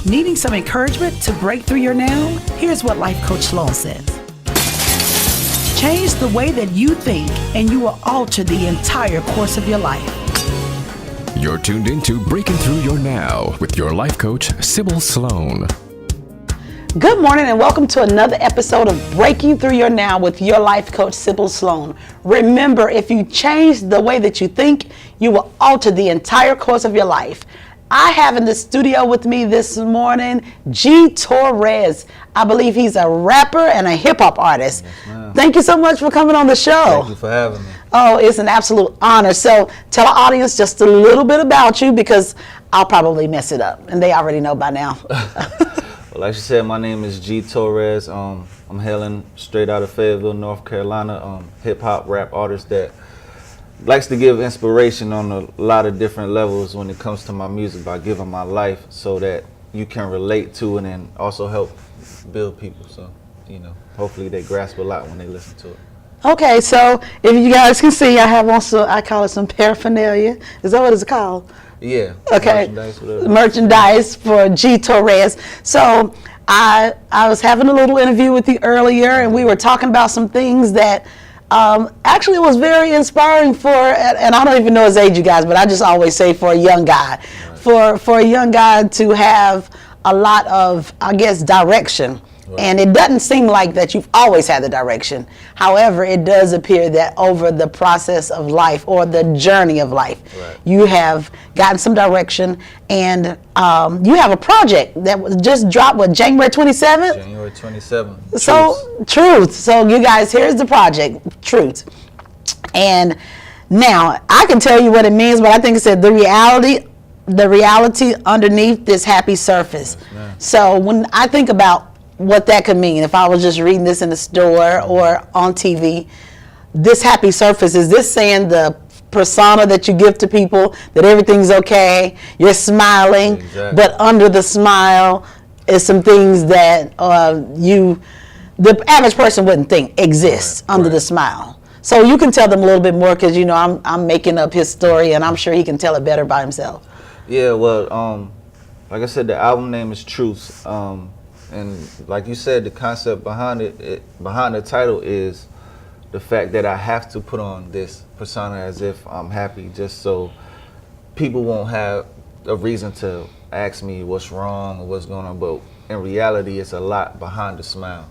Needing some encouragement to break through your now? Here's what Life Coach Sloan says. Change the way that you think and you will alter the entire course of your life. You're tuned into Breaking Through Your Now with your life coach, Sybil Sloan. Good morning and welcome to another episode of Breaking Through Your Now with your life coach, Sybil Sloan. Remember, if you change the way that you think, you will alter the entire course of your life. I have in the studio with me this morning, Torres. I believe he's a rapper and a hip hop artist. Yes, thank you so much for coming on the show. Thank you for having me. Oh, it's an absolute honor. So tell our audience just a little bit about you because I'll probably mess it up and they already know by now. Well, like you said, my name is Torres. I'm hailing straight out of Fayetteville, North Carolina. Hip hop rap artist that likes to give inspiration on a lot of different levels when it comes to my music by giving my life so that you can relate to it and also help build people. So, hopefully they grasp a lot when they listen to it. Okay, so if you guys can see, I have also, I call it some paraphernalia. Is that what it's called? Yeah. Okay. Merchandise, merchandise for Torres. So I was having a little interview with you earlier and we were talking about some things that actually was very inspiring for, and I don't even know his age, you guys, but I just always say for a young guy, right. for a young guy to have a lot of, I guess, direction. Right. And it doesn't seem like that you've always had the direction. However, it does appear that over the process of life or the journey of life, right. you have gotten some direction, and you have a project that was just dropped, January 27th? January 27th. So, Truth. So, you guys, here's the project, Truth. And now, I can tell you what it means, but I think it said the reality underneath this happy surface. Yes, so, when I think about what that could mean, if I was just reading this in the store or on TV, this happy surface, is this saying the persona that you give to people, that everything's okay, you're smiling, exactly. But under the smile is some things that the average person wouldn't think exists under the smile. So you can tell them a little bit more because I'm making up his story and I'm sure he can tell it better by himself. Yeah, well, like I said, the album name is Truth. And like you said, the concept behind behind the title is the fact that I have to put on this persona as if I'm happy, just so people won't have a reason to ask me what's wrong or what's going on. But in reality, it's a lot behind the smile.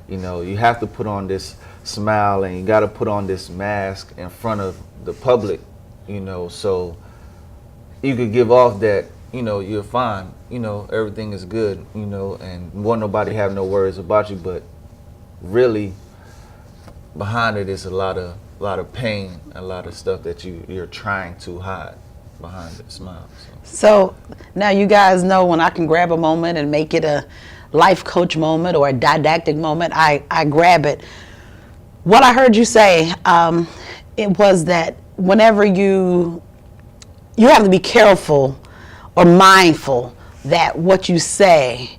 You have to put on this smile and you got to put on this mask in front of the public, so you could give off that, you're fine, everything is good, and won't nobody have no worries about you, but really behind it is a lot of pain, a lot of stuff that you're trying to hide behind the smile. So now you guys know when I can grab a moment and make it a life coach moment or a didactic moment, I grab it. What I heard you say, it was that whenever you have to be careful or mindful that what you say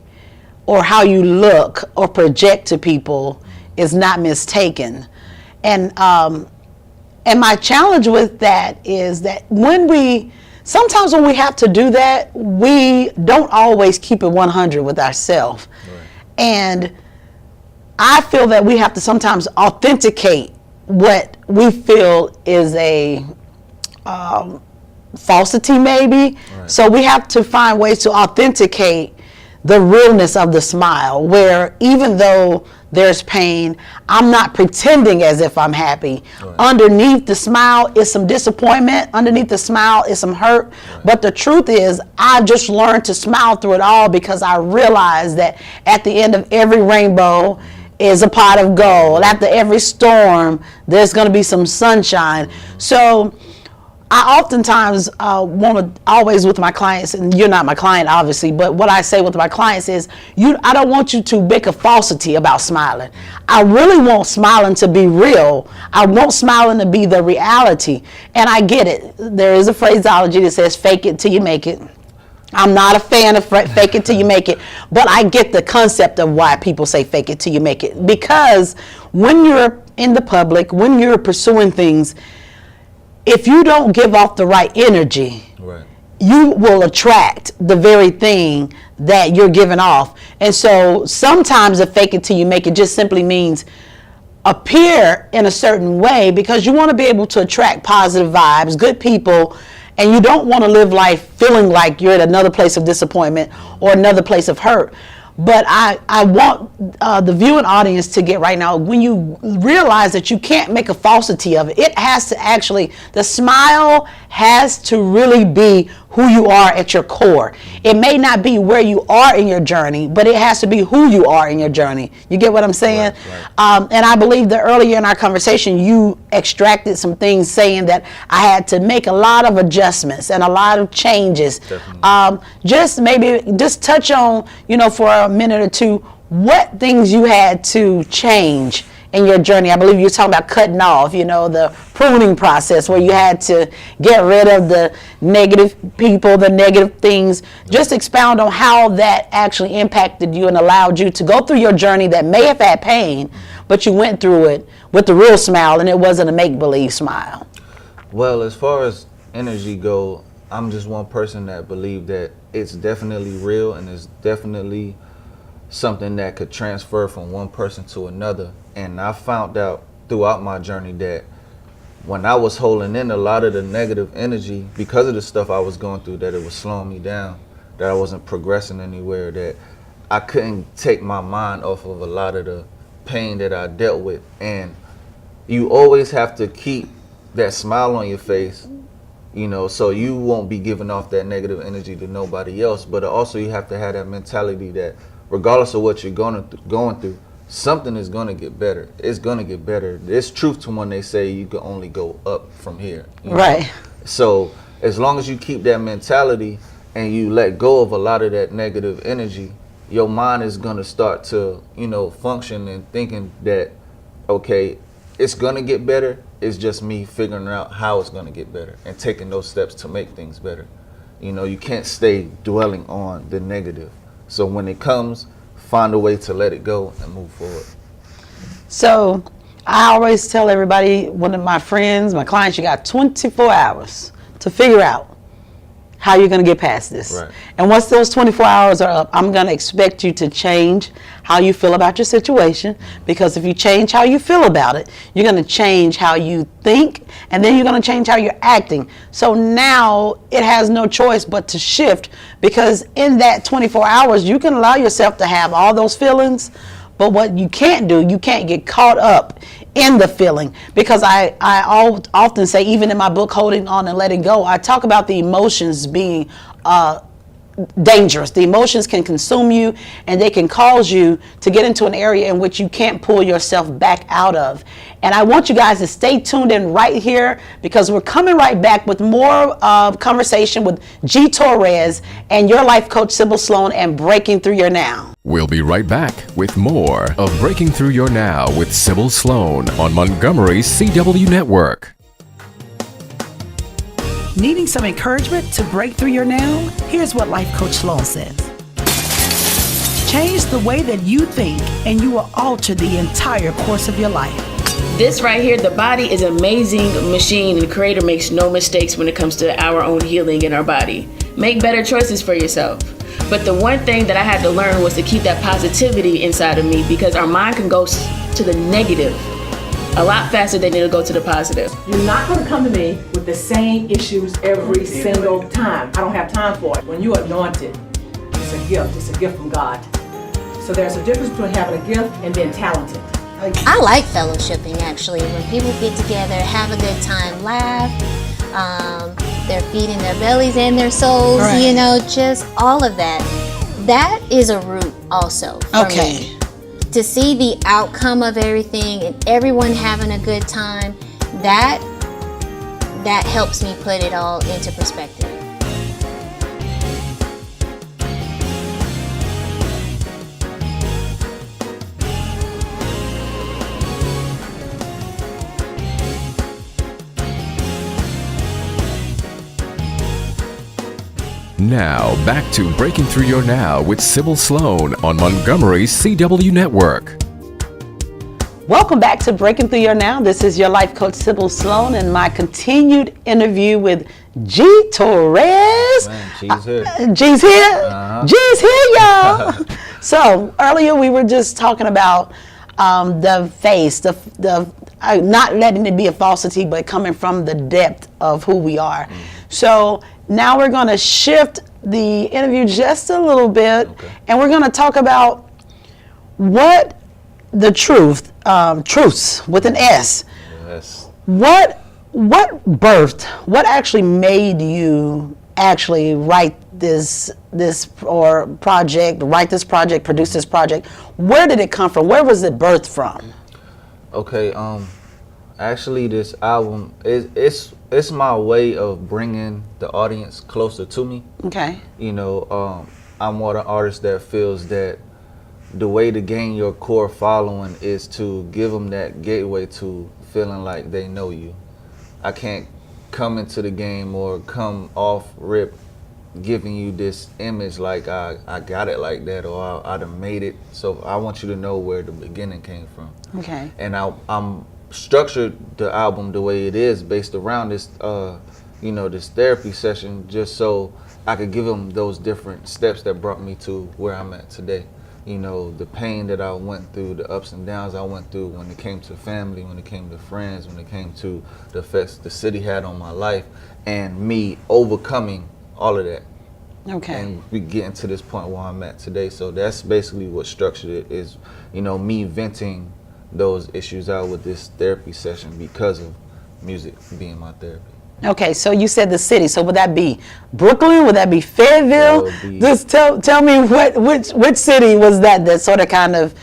or how you look or project to people is not mistaken. And my challenge with that is that sometimes when we have to do that, we don't always keep it 100 with ourselves. Right. And I feel that we have to sometimes authenticate what we feel is a falsity maybe. Right. So we have to find ways to authenticate the realness of the smile, where even though there's pain, I'm not pretending as if I'm happy. Right. Underneath the smile is some disappointment. Underneath the smile is some hurt. Right. But the truth is, I just learned to smile through it all because I realized that at the end of every rainbow is a pot of gold. After every storm, there's going to be some sunshine. So I oftentimes want to always with my clients, and you're not my client obviously, but what I say with my clients is, I don't want you to make a falsity about smiling. I really want smiling to be real. I want smiling to be the reality. And I get it. There is a phraseology that says fake it till you make it. I'm not a fan of fake it till you make it, but I get the concept of why people say fake it till you make it. Because when you're in the public, when you're pursuing things, if you don't give off the right energy, right, you will attract the very thing that you're giving off. And so sometimes the fake it till you make it just simply means appear in a certain way, because you want to be able to attract positive vibes, good people, and you don't want to live life feeling like you're at another place of disappointment or another place of hurt. But I want the viewing audience to get right now, when you realize that you can't make a falsity of it, it has to actually, the smile has to really be who you are at your core. It may not be where you are in your journey, but it has to be who you are in your journey. You get what I'm saying? Right. And I believe that earlier in our conversation, you extracted some things saying that I had to make a lot of adjustments and a lot of changes. Just touch on, for a minute or two, what things you had to change in your journey. I believe you were talking about cutting off, the pruning process where you had to get rid of the negative people, the negative things. Just expound on how that actually impacted you and allowed you to go through your journey that may have had pain, but you went through it with the real smile and it wasn't a make-believe smile. Well, as far as energy go, I'm just one person that believe that it's definitely real and it's definitely something that could transfer from one person to another. And I found out throughout my journey that when I was holding in a lot of the negative energy because of the stuff I was going through, that it was slowing me down, that I wasn't progressing anywhere, that I couldn't take my mind off of a lot of the pain that I dealt with. And you always have to keep that smile on your face, so you won't be giving off that negative energy to nobody else. But also you have to have that mentality that regardless of what you're going through, something is going to get better. It's going to get better. There's truth to when they say you can only go up from here. Right. So as long as you keep that mentality and you let go of a lot of that negative energy, your mind is going to start to, function and thinking that, okay, it's going to get better. It's just me figuring out how it's going to get better and taking those steps to make things better. You can't stay dwelling on the negative. So when it comes, find a way to let it go and move forward. So I always tell everybody, one of my friends, my clients, you got 24 hours to figure out how you're going to get past this. Right. And once those 24 hours are up, I'm going to expect you to change how you feel about your situation, because if you change how you feel about it, you're going to change how you think, and then you're going to change how you're acting. So now it has no choice but to shift, because in that 24 hours, you can allow yourself to have all those feelings, but what you can't do, you can't get caught up in the feeling, because I often say, even in my book, Holding On and Letting Go, I talk about the emotions being dangerous. The emotions can consume you, and they can cause you to get into an area in which you can't pull yourself back out of. And I want you guys to stay tuned in right here, because we're coming right back with more conversation with G. Torres and your life coach, Sybil Sloan, and Breaking Through Your Now. We'll be right back with more of Breaking Through Your Now with Sybil Sloan on Montgomery's CW network. Needing some encouragement to break through your now? Here's what Life Coach Sloan says. Change the way that you think, and you will alter the entire course of your life. This right here, the body is an amazing machine, and the Creator makes no mistakes when it comes to our own healing in our body. Make better choices for yourself. But the one thing that I had to learn was to keep that positivity inside of me, because our mind can go to the negative a lot faster than it'll go to the positive. You're not going to come to me with the same issues every single time. I don't have time for it. When you're anointed, it's a gift. It's a gift from God. So there's a difference between having a gift and being talented. I like fellowshipping, actually. When people get together, have a good time, laugh, they're feeding their bellies and their souls, Right. Just all of that. That is a root also for me. To see the outcome of everything and everyone having a good time, that helps me put it all into perspective. Now, back to Breaking Through Your Now with Sybil Sloan on Montgomery's CW network. Welcome back to Breaking Through Your Now. This is your life coach, Sybil Sloan, and my continued interview with G. Torres. Man, G's here. G's here. G's here, y'all. So earlier we were just talking about the face, the not letting it be a falsity, but coming from the depth of who we are. So now we're going to shift the interview just a little bit, and we're going to talk about what the truths with an S. Yes. What actually made you actually write this project, produce this project? Where did it come from? Where was it birthed from? Okay, actually this album it's my way of bringing the audience closer to me. Okay. You know, I'm more the artist that feels that the way to gain your core following is to give them that gateway to feeling like they know you. I can't come into the game or come off rip giving you this image like I got it like that, or I done made it. So I want you to know where the beginning came from. Okay. And I'm structured the album the way it is based around this this therapy session, just so I could give them those different steps that brought me to where I'm at today. You know, the pain that I went through, the ups and downs I went through when it came to family, when it came to friends, when it came to the effects the city had on my life, and me overcoming all of that. Okay. And we getting to this point where I'm at today. So that's basically what structured it is, me venting those issues out with this therapy session because of music being my therapy. Okay, so you said the city. So would that be Brooklyn? Would that be Fayetteville? That would be- Just tell me which city was that sort of kind of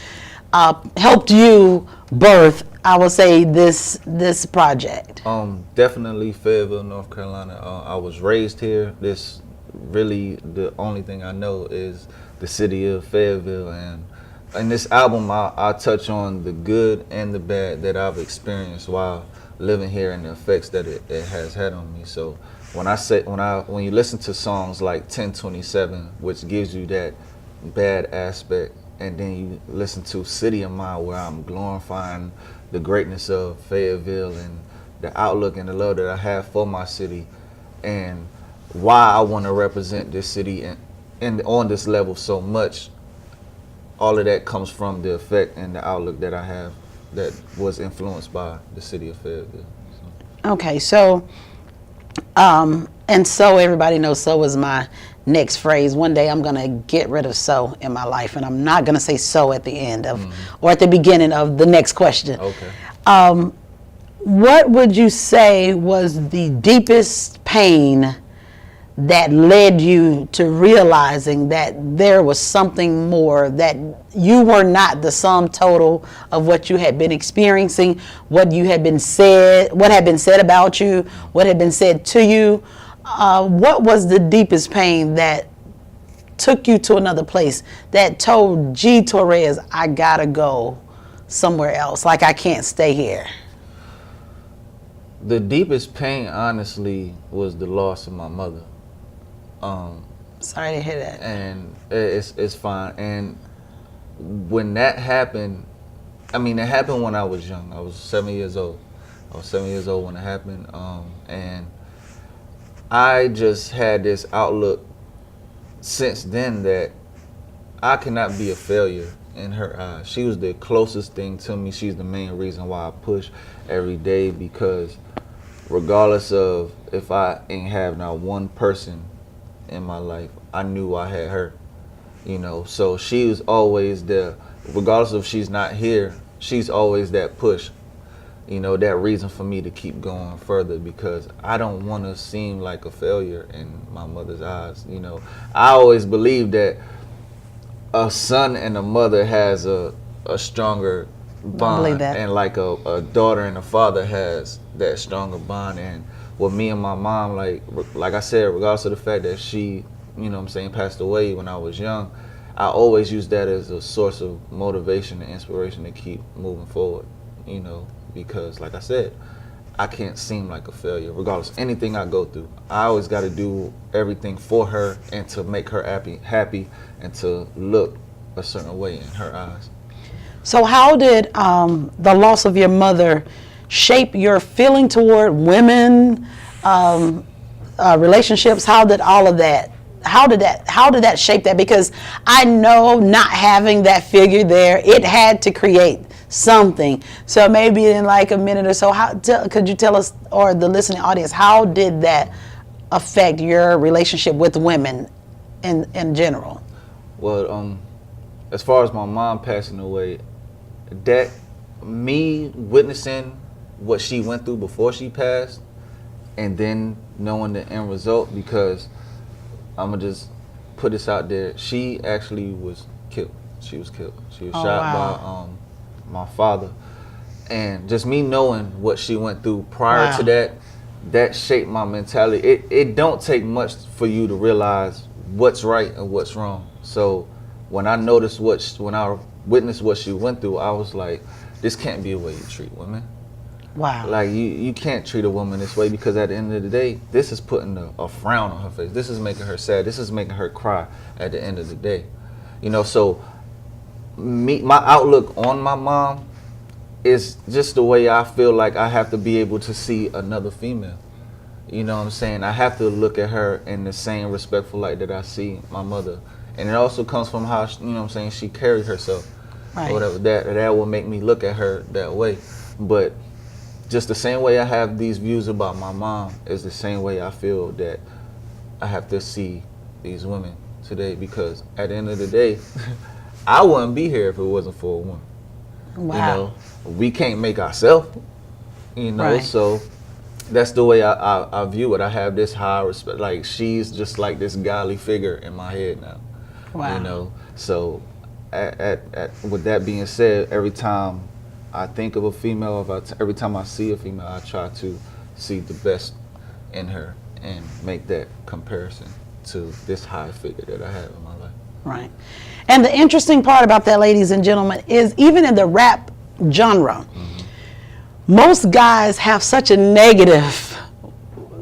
helped you birth, I will say, this project. Definitely Fayetteville, North Carolina. I was raised here. This really the only thing I know is the city of Fayetteville, and in this album I touch on the good and the bad that I've experienced while living here and the effects that it has had on me. So when you listen to songs like 1027, which gives you that bad aspect, and then you listen to City of Mine, where I'm glorifying the greatness of Fayetteville and the outlook and the love that I have for my city, and why I want to represent this city and on this level so much, all of that comes from the effect and the outlook that I have that was influenced by the city of Fayetteville. Okay, so and so everybody knows so is my next phrase. One day I'm gonna get rid of so in my life, and I'm not gonna say so at the end of or at the beginning of the next question. Okay. What would you say was the deepest pain that led you to realizing that there was something more, that you were not the sum total of what you had been experiencing, what had been said about you, what had been said to you? What was the deepest pain that took you to another place, that told G. Torres, I gotta go somewhere else, like I can't stay here? The deepest pain, honestly, was the loss of my mother. Sorry to hear that. And it's fine. And when that happened, it happened when I was young. I was 7 years old. I was 7 years old when it happened. And I just had this outlook since then that I cannot be a failure in her eyes. She was the closest thing to me. She's the main reason why I push every day, because regardless of if I ain't have not one person in my life, I knew I had her, so she was always there. Regardless of if she's not here, she's always that push, that reason for me to keep going further, because I don't want to seem like a failure in my mother's eyes. I always believe that a son and a mother has a stronger bond, believe that. And like a daughter and a father has that stronger bond. And with me and my mom, like I said, regardless of the fact that she, passed away when I was young, I always use that as a source of motivation and inspiration to keep moving forward, because like I said, I can't seem like a failure regardless of anything I go through. I always got to do everything for her and to make her happy and to look a certain way in her eyes. So how did the loss of your mother shape your feeling toward women, relationships? How did all of that? How did that shape that? Because I know not having that figure there, it had to create something. So maybe in like a minute or so, could you tell us, or the listening audience, how did that affect your relationship with women in general? Well, as far as my mom passing away, that me witnessing what she went through before she passed, and then knowing the end result, because I'm gonna just put this out there, she actually was killed. She was killed. She was shot by my father, and just me knowing what she went through prior to that shaped my mentality. It don't take much for you to realize what's right and what's wrong. So when I noticed when I witnessed what she went through, I was like, this can't be the way you treat women. Wow. Like you can't treat a woman this way, because at the end of the day, this is putting a frown on her face. This is making her sad. This is making her cry at the end of the day. You know, so my outlook on my mom is just the way I feel like I have to be able to see another female. You know what I'm saying? I have to look at her in the same respectful light that I see my mother. And it also comes from how, you know what I'm saying, she carried herself. Right. Or whatever. That will make me look at her that way. But just the same way I have these views about my mom is the same way I feel that I have to see these women today, because at the end of the day, I wouldn't be here if it wasn't for a woman. Wow. You know, we can't make ourselves, you know, Right. so that's the way I view it. I have this high respect. Like, she's just like this godly figure in my head now. Wow. You know, so with that being said, every time I think of a female, every time I see a female, I try to see the best in her and make that comparison to this high figure that I have in my life. Right. And the interesting part about that, ladies and gentlemen, is even in the rap genre, most guys have such a negative,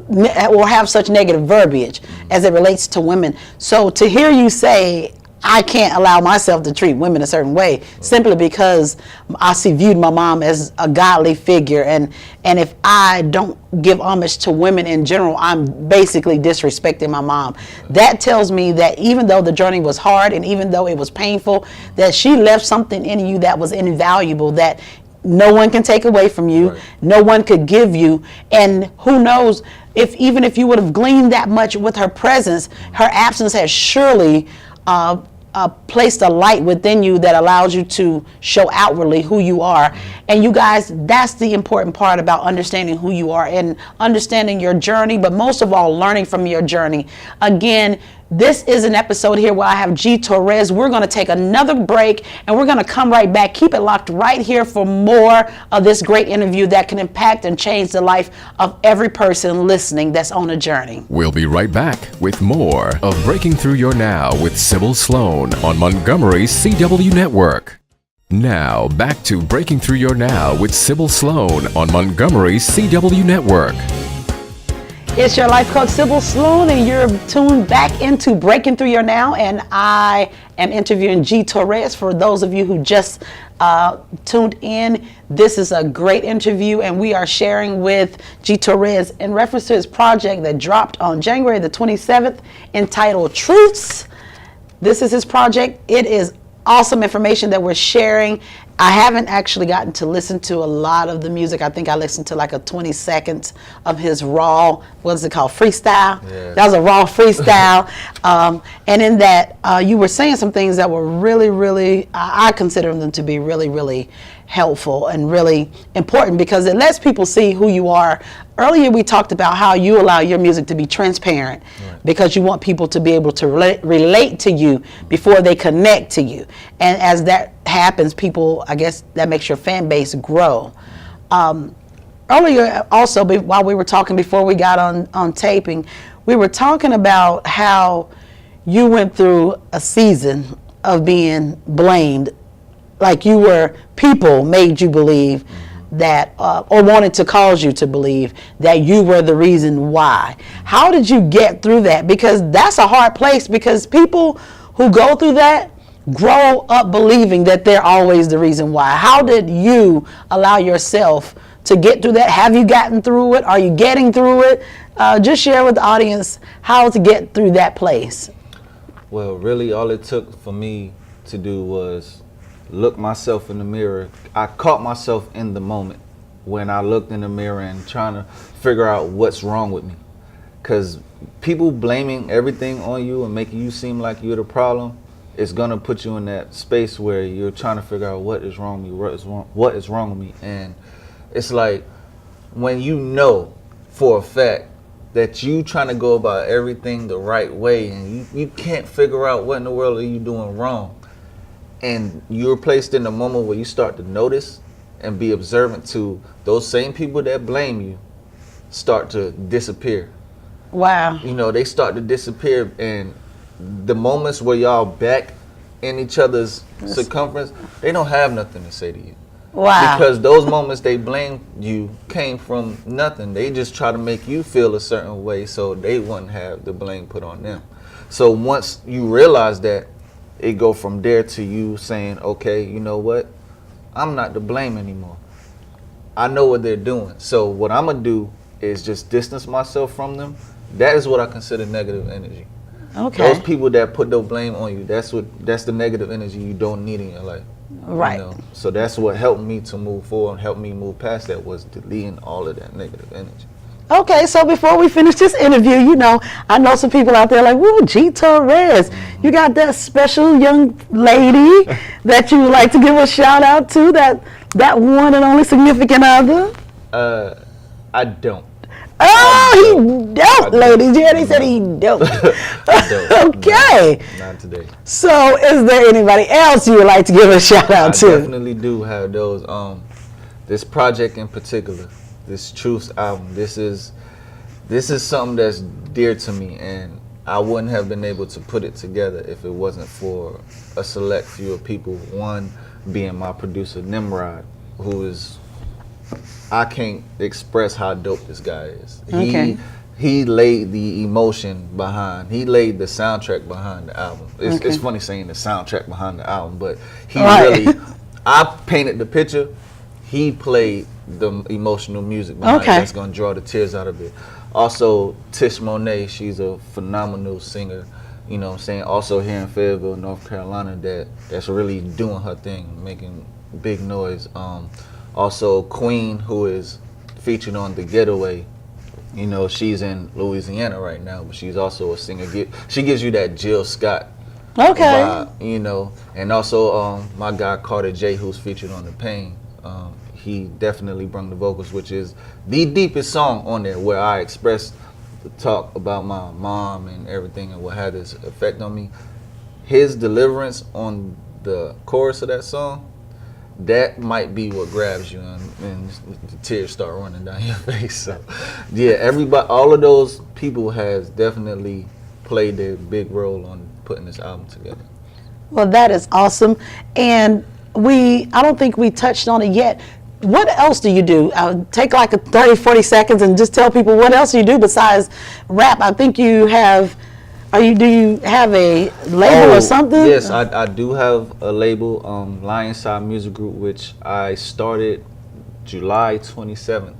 or have such negative verbiage as it relates to women. So to hear you say, I can't allow myself to treat women a certain way, simply because I viewed my mom as a godly figure, and if I don't give homage to women in general, I'm basically disrespecting my mom. That tells me that even though the journey was hard and even though it was painful, that she left something in you that was invaluable, that no one can take away from you, Right. no one could give you, and who knows, even if you would have gleaned that much with her presence, her absence has surely placed a light within you that allows you to show outwardly who you are. And you guys, that's the important part about understanding who you are and understanding your journey, but most of all, learning from your journey. Again, this is an episode here where I have G. Torres. We're going to take another break and we're going to come right back. Keep it locked right here for more of this great interview that can impact and change the life of every person listening that's on a journey. We'll be right back with more of Breaking Through Your Now with Sybil Sloan on Montgomery's CW network. Now, back to Breaking Through Your Now with Sybil Sloan on Montgomery's CW network. It's your life coach, Sybil Sloan, and you're tuned back into Breaking Through Your Now, and I am interviewing G. Torres. For those of you who just tuned in, this is a great interview, and we are sharing with G. Torres in reference to his project that dropped on January the 27th entitled Truths. This is his project. It is awesome information that we're sharing. I haven't actually gotten to listen to a lot of the music. I think I listened to like a 20 seconds of his raw, what is it called, freestyle? Yeah. That was a raw freestyle. And in that, you were saying some things that were really, really, I consider them to be really, really helpful and really important, because it lets people see who you are. Earlier we talked about how you allow your music to be transparent, right, because you want people to be able to relate to you before they connect to you. And as that happens, people, I guess that makes your fan base grow. Earlier also, while we were talking before we got on taping, we were talking about how you went through a season of being blamed, like people made you believe that, or wanted to cause you to believe that you were the reason why. How did you get through that? Because that's a hard place, because people who go through that grow up believing that they're always the reason why. How did you allow yourself to get through that? Have you gotten through it? Are you getting through it? Just share with the audience how to get through that place. Well, really all it took for me to do was look myself in the mirror. I caught myself in the moment when I looked in the mirror and trying to figure out what's wrong with me. Because people blaming everything on you and making you seem like you're the problem is gonna put you in that space where you're trying to figure out what is wrong with me, what is wrong with me. And it's like when you know for a fact that you trying to go about everything the right way and you can't figure out what in the world are you doing wrong. And you're placed in a moment where you start to notice and be observant to those same people that blame you start to disappear. Wow. You know, they start to disappear, and the moments where y'all back in each other's circumference, they don't have nothing to say to you. Wow. Because those moments they blame you came from nothing. They just try to make you feel a certain way so they wouldn't have the blame put on them. So once you realize that, it go from there to you saying, okay, you know what? I'm not to blame anymore. I know what they're doing. So what I'm going to do is just distance myself from them. That is what I consider negative energy. Okay. Those people that put no blame on you, that's the negative energy you don't need in your life. Right. You know? So that's what helped me to move forward, helped me move past that, was deleting all of that negative energy. Okay, so before we finish this interview, you know, I know some people out there like, woo, G. Torres, you got that special young lady that you would like to give a shout out to, that one and only significant other? I don't. Oh, he don't, ladies. Yeah, they said he don't. I don't. Okay. Not today. So is there anybody else you would like to give a shout out I to? definitely do have those. This project in particular, this Truths album, this is something that's dear to me, and I wouldn't have been able to put it together if it wasn't for a select few of people. One being my producer, Nimrod, who is, I can't express how dope this guy is. Okay. He laid the emotion behind, he laid the soundtrack behind the album. It's funny saying the soundtrack behind the album, but he really, I painted the picture, he played the emotional music behind it that's gonna draw the tears out of it. Also, Tish Monet, she's a phenomenal singer, you know what I'm saying, also here in Fayetteville, North Carolina, that's really doing her thing, making big noise. Also, Queen, who is featured on The Getaway, you know, she's in Louisiana right now, but she's also a singer. She gives you that Jill Scott vibe, you know. And also my guy Carter J, who's featured on The Pain, he definitely brought the vocals, which is the deepest song on there, where I expressed the talk about my mom and everything and what had this effect on me. His deliverance on the chorus of that song, that might be what grabs you, and the tears start running down your face. So, yeah, everybody, all of those people has definitely played their big role on putting this album together. Well, that is awesome, and I don't think we touched on it yet. What else do you do? Take like 30-40 seconds and just tell people what else you do besides rap. I think you have. Do you have a label or something? Yes, I do have a label, Lionside Music Group, which I started July 27th.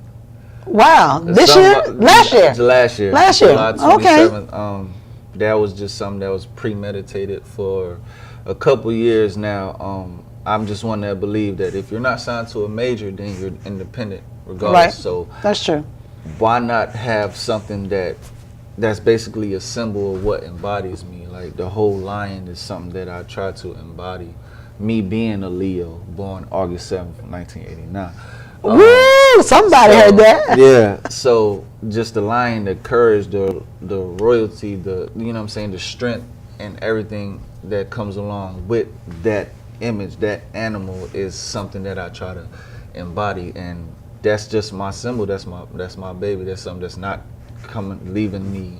Wow, this year? Last year? Last year. Last year, July 27th. That was just something that was premeditated for a couple years now. I'm just one that believe that if you're not signed to a major, then you're independent regardless. Right. So that's true. Why not have something that's basically a symbol of what embodies me? Like the whole lion is something that I try to embody. Me being a Leo, born August 7th, 1989. Woo! Somebody heard that. Yeah. So just the lion, the courage, the royalty, you know what I'm saying, the strength and everything that comes along with that image, that animal, is something that I try to embody, and that's just my symbol. That's my baby. That's something that's not leaving me,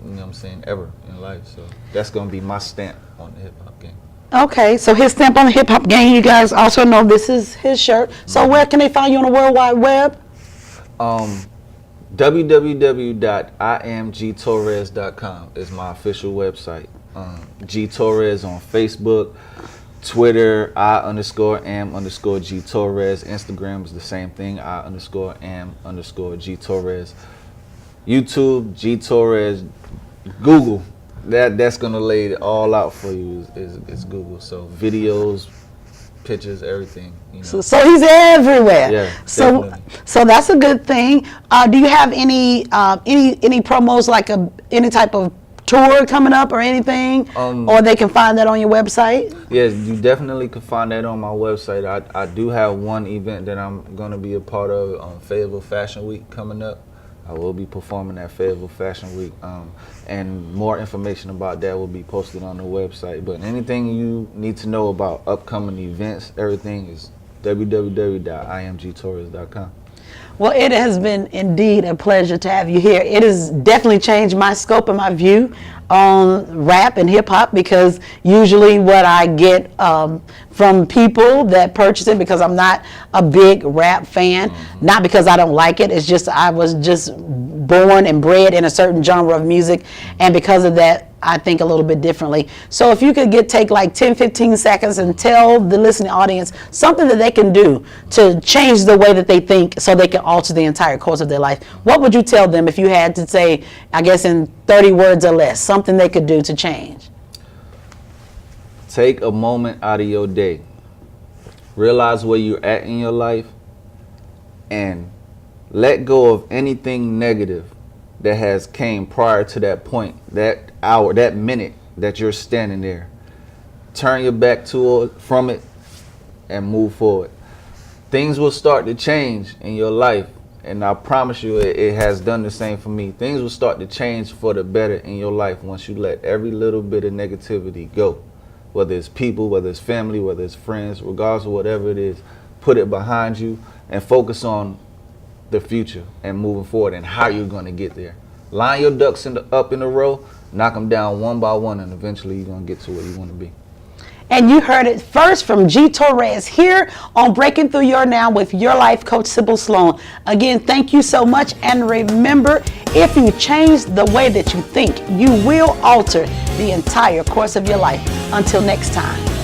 you know what I'm saying, ever in life. So that's gonna be my stamp on the hip hop game. Okay, so his stamp on the hip hop game. You guys also know this is his shirt. So where can they find you on the World Wide Web? www.imgtorres.com is my official website. G Torres on Facebook, Twitter, I_am_G Torres. Instagram is the same thing, I_am_G Torres. YouTube, G Torres. Google, that's gonna lay it all out for you. Is Google. So videos, pictures, everything. You know. So he's everywhere. Yeah, so definitely. so that's a good thing. Do you have any promos, like any type of tour coming up or anything, or they can find that on your website? Yes, you definitely can find that on my website. I do have one event that I'm going to be a part of on Fayetteville Fashion Week coming up. I will be performing at Fayetteville Fashion Week, and more information about that will be posted on the website. But anything you need to know about upcoming events, everything is www.imgtorres.com. Well, it has been indeed a pleasure to have you here. It has definitely changed my scope and my view on rap and hip hop, because usually what I get from people that purchase it, because I'm not a big rap fan, not because I don't like it, it's just I was just born and bred in a certain genre of music, and because of that I think a little bit differently. So if you could take like 10-15 seconds and tell the listening audience something that they can do to change the way that they think, so they can alter the entire course of their life, what would you tell them if you had to say, I guess in 30 words or less, something they could do to change? Take a moment out of your day. Realize where you're at in your life, and let go of anything negative that has came prior to that point, that hour, that minute that you're standing there. Turn your back from it and move forward. Things will start to change in your life, and I promise you it has done the same for me. Things will start to change for the better in your life once you let every little bit of negativity go. Whether it's people, whether it's family, whether it's friends, regardless of whatever it is, put it behind you and focus on the future and moving forward and how you're going to get there. Line your ducks up in a row, knock them down one by one, and eventually you're going to get to where you want to be. And you heard it first from G Torres here on Breaking Through Your Now with your life coach, Sybil Sloan. Again, thank you so much. And remember, if you change the way that you think, you will alter the entire course of your life. Until next time.